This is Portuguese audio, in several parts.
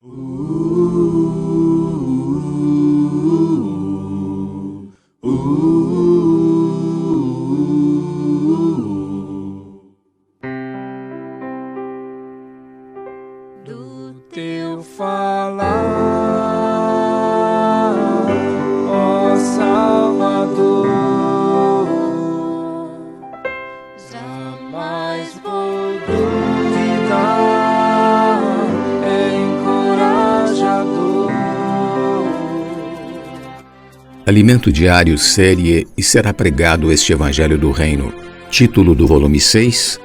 Do teu falar, ó Salvador, jamais vou duvidar, é encorajador. Alimento Diário, série E será pregado este Evangelho do Reino. Título do volume 6,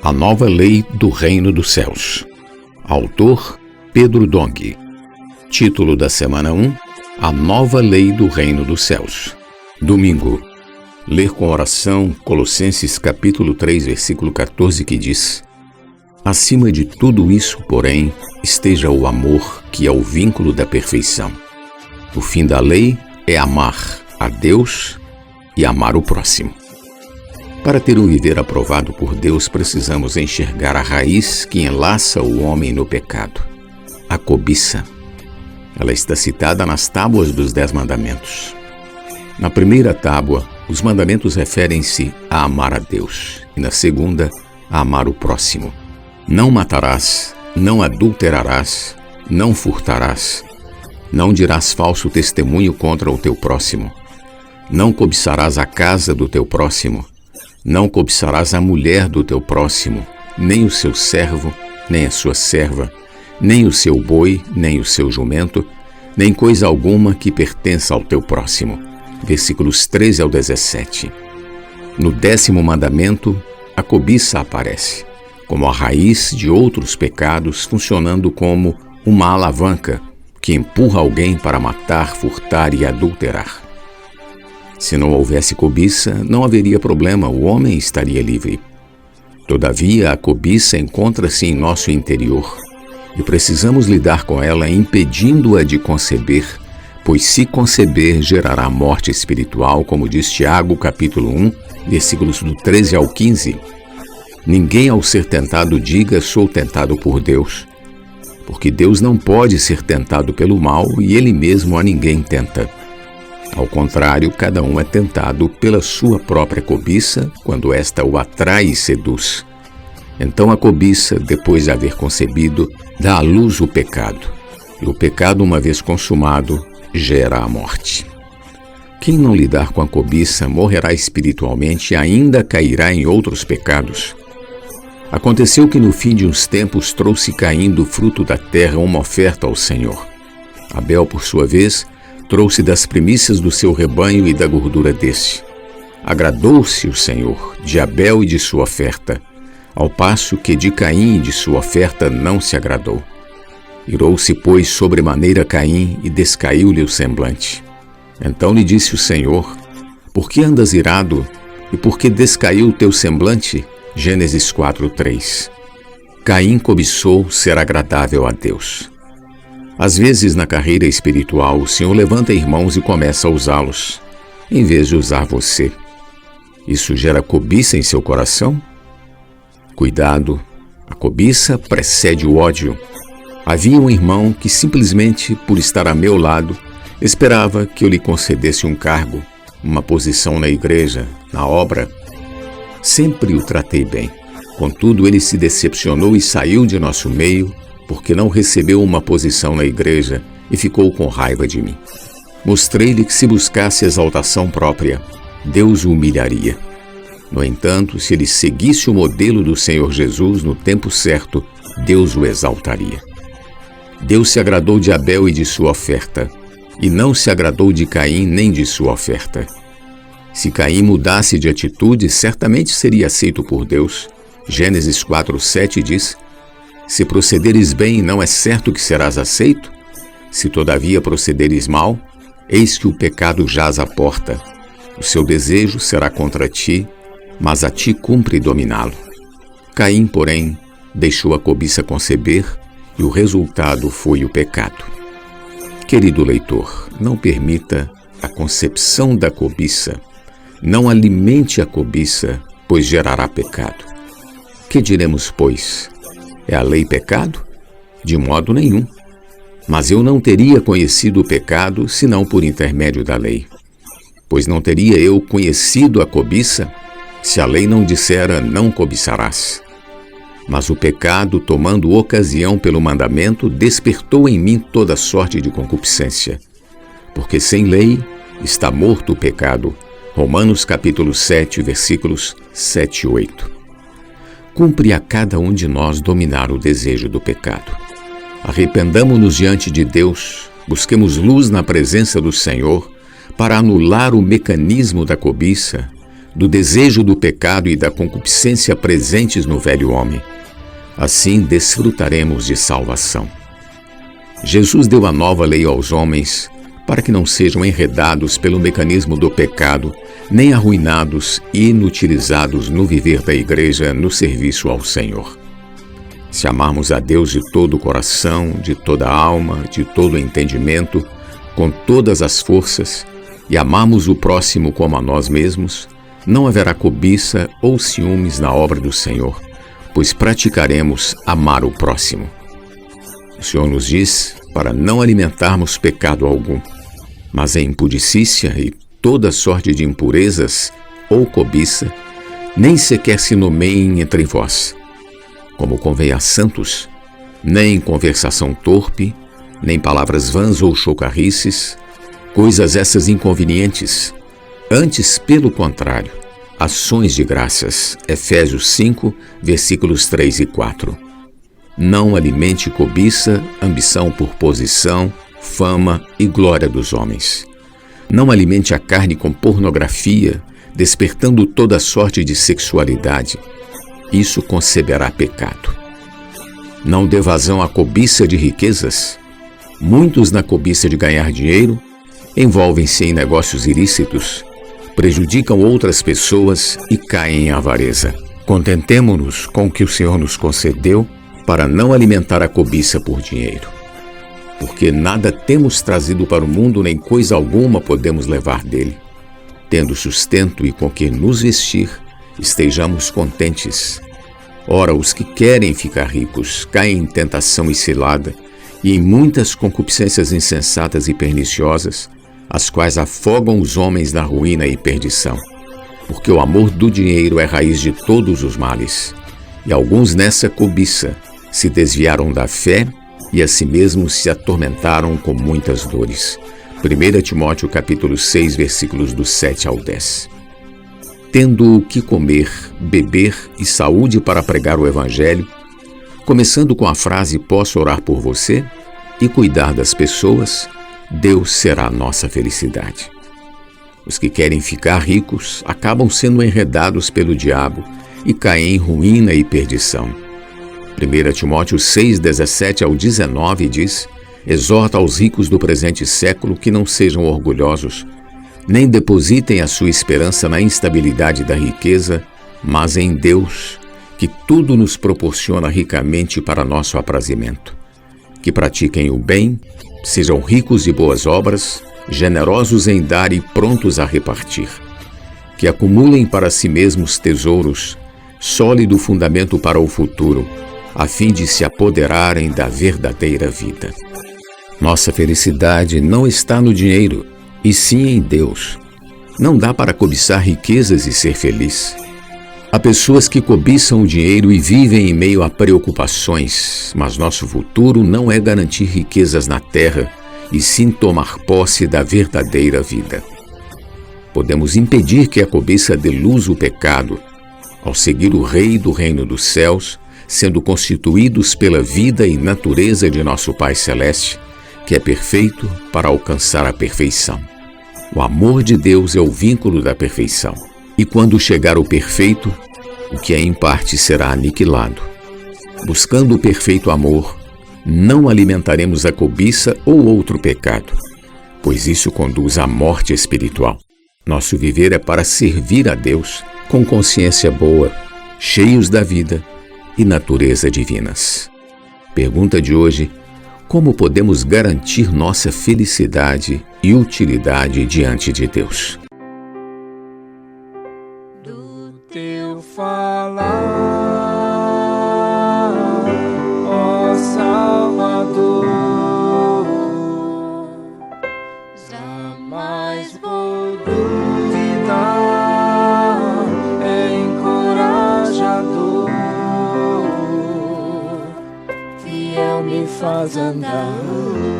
A Nova Lei do Reino dos Céus. Autor, Pedro Dong. Título da semana 1, A Nova Lei do Reino dos Céus. Domingo. Ler com oração Colossenses capítulo 3, versículo 14, que diz: Acima de tudo isso, porém, esteja o amor, que é o vínculo da perfeição. O fim da lei é amar a Deus e amar o próximo. Para ter um viver aprovado por Deus, precisamos enxergar a raiz que enlaça o homem no pecado, a cobiça. Ela está citada nas tábuas dos 10 mandamentos. Na primeira tábua, os mandamentos referem-se a amar a Deus, e na segunda, a amar o próximo. Não matarás, não adulterarás, não furtarás, não dirás falso testemunho contra o teu próximo, não cobiçarás a casa do teu próximo, não cobiçarás a mulher do teu próximo, nem o seu servo, nem a sua serva, nem o seu boi, nem o seu jumento, nem coisa alguma que pertença ao teu próximo. Versículos 13 ao 17. No 10º mandamento, a cobiça aparece, como a raiz de outros pecados, funcionando como uma alavanca que empurra alguém para matar, furtar e adulterar. Se não houvesse cobiça, não haveria problema, o homem estaria livre. Todavia, a cobiça encontra-se em nosso interior e precisamos lidar com ela impedindo-a de conceber, pois se conceber, gerará morte espiritual, como diz Tiago, capítulo 1, versículos do 13 ao 15. Ninguém ao ser tentado diga, sou tentado por Deus, porque Deus não pode ser tentado pelo mal e Ele mesmo a ninguém tenta. Ao contrário, cada um é tentado pela sua própria cobiça, quando esta o atrai e seduz. Então a cobiça, depois de haver concebido, dá à luz o pecado. E o pecado, uma vez consumado, gera a morte. Quem não lidar com a cobiça morrerá espiritualmente e ainda cairá em outros pecados. Aconteceu que no fim de uns tempos trouxe Caim do fruto da terra uma oferta ao Senhor. Abel, por sua vez, trouxe das primícias do seu rebanho e da gordura deste. Agradou-se o Senhor de Abel e de sua oferta, ao passo que de Caim e de sua oferta não se agradou. Irou-se, pois, sobremaneira Caim e descaiu-lhe o semblante. Então lhe disse o Senhor: Por que andas irado e por que descaiu o teu semblante? Gênesis 4:3. Caim cobiçou ser agradável a Deus. Às vezes, na carreira espiritual, o Senhor levanta irmãos e começa a usá-los, em vez de usar você. Isso gera cobiça em seu coração? Cuidado, a cobiça precede o ódio. Havia um irmão que simplesmente, por estar a meu lado, esperava que eu lhe concedesse um cargo, uma posição na igreja, na obra. Sempre o tratei bem. Contudo, ele se decepcionou e saiu de nosso meio, porque não recebeu uma posição na igreja e ficou com raiva de mim. Mostrei-lhe que se buscasse exaltação própria, Deus o humilharia. No entanto, se ele seguisse o modelo do Senhor Jesus no tempo certo, Deus o exaltaria. Deus se agradou de Abel e de sua oferta, e não se agradou de Caim nem de sua oferta. Se Caim mudasse de atitude, certamente seria aceito por Deus. Gênesis 4:7 diz: Se procederes bem, não é certo que serás aceito? Se todavia procederes mal, eis que o pecado jaz à porta. O seu desejo será contra ti, mas a ti cumpre dominá-lo. Caim, porém, deixou a cobiça conceber, e o resultado foi o pecado. Querido leitor, não permita a concepção da cobiça. Não alimente a cobiça, pois gerará pecado. Que diremos, pois? É a lei pecado? De modo nenhum. Mas eu não teria conhecido o pecado senão por intermédio da lei. Pois não teria eu conhecido a cobiça se a lei não dissera não cobiçarás. Mas o pecado, tomando ocasião pelo mandamento, despertou em mim toda sorte de concupiscência. Porque sem lei está morto o pecado. Romanos capítulo 7, versículos 7 e 8. Cumpre a cada um de nós dominar o desejo do pecado. Arrependamo-nos diante de Deus, busquemos luz na presença do Senhor para anular o mecanismo da cobiça, do desejo do pecado e da concupiscência presentes no velho homem. Assim desfrutaremos de salvação. Jesus deu a nova lei aos homens para que não sejam enredados pelo mecanismo do pecado, nem arruinados e inutilizados no viver da igreja no serviço ao Senhor. Se amarmos a Deus de todo o coração, de toda a alma, de todo o entendimento, com todas as forças, e amarmos o próximo como a nós mesmos, não haverá cobiça ou ciúmes na obra do Senhor, pois praticaremos amar o próximo. O Senhor nos diz para não alimentarmos pecado algum, mas a impudicícia e toda sorte de impurezas ou cobiça nem sequer se nomeiem entre vós, como convém a santos, nem conversação torpe, nem palavras vãs ou chocarrices, coisas essas inconvenientes, antes, pelo contrário, ações de graças. Efésios 5, versículos 3 e 4. Não alimente cobiça, ambição por posição, fama e glória dos homens. Não alimente a carne com pornografia, despertando toda sorte de sexualidade. Isso conceberá pecado. Não dê vazão à cobiça de riquezas. Muitos, na cobiça de ganhar dinheiro, envolvem-se em negócios ilícitos, prejudicam outras pessoas e caem em avareza. Contentemo-nos com o que o Senhor nos concedeu para não alimentar a cobiça por dinheiro. Porque nada temos trazido para o mundo, nem coisa alguma podemos levar dele. Tendo sustento e com que nos vestir, estejamos contentes. Ora, os que querem ficar ricos caem em tentação e cilada, e em muitas concupiscências insensatas e perniciosas, as quais afogam os homens na ruína e perdição. Porque o amor do dinheiro é raiz de todos os males, e alguns nessa cobiça se desviaram da fé e a si mesmos se atormentaram com muitas dores. 1 Timóteo capítulo 6, versículos do 7 ao 10. Tendo o que comer, beber e saúde para pregar o Evangelho, começando com a frase "posso orar por você" e cuidar das pessoas, Deus será a nossa felicidade. Os que querem ficar ricos acabam sendo enredados pelo diabo e caem em ruína e perdição. 1 Timóteo 6, 17 ao 19 diz: exorta aos ricos do presente século que não sejam orgulhosos, nem depositem a sua esperança na instabilidade da riqueza, mas em Deus, que tudo nos proporciona ricamente para nosso aprazimento. Que pratiquem o bem, sejam ricos de boas obras, generosos em dar e prontos a repartir. Que acumulem para si mesmos tesouros, sólido fundamento para o futuro, a fim de se apoderarem da verdadeira vida. Nossa felicidade não está no dinheiro, e sim em Deus. Não dá para cobiçar riquezas e ser feliz. Há pessoas que cobiçam o dinheiro e vivem em meio a preocupações, mas nosso futuro não é garantir riquezas na terra, e sim tomar posse da verdadeira vida. Podemos impedir que a cobiça deluza o pecado, ao seguir o Rei do Reino dos Céus, sendo constituídos pela vida e natureza de nosso Pai Celeste, que é perfeito para alcançar a perfeição. O amor de Deus é o vínculo da perfeição. E quando chegar o perfeito, o que é em parte será aniquilado. Buscando o perfeito amor, não alimentaremos a cobiça ou outro pecado, pois isso conduz à morte espiritual. Nosso viver é para servir a Deus com consciência boa, cheios da vida e natureza divinas. Pergunta de hoje: como podemos garantir nossa felicidade e utilidade diante de Deus? Do teu falar, ó Salvador, faz andar,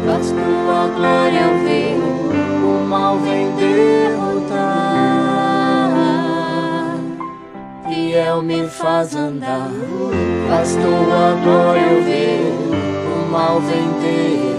faz tua glória eu ver, o mal vem derrotar. Fiel me faz andar, faz tua glória eu ver, o mal vem derrotar.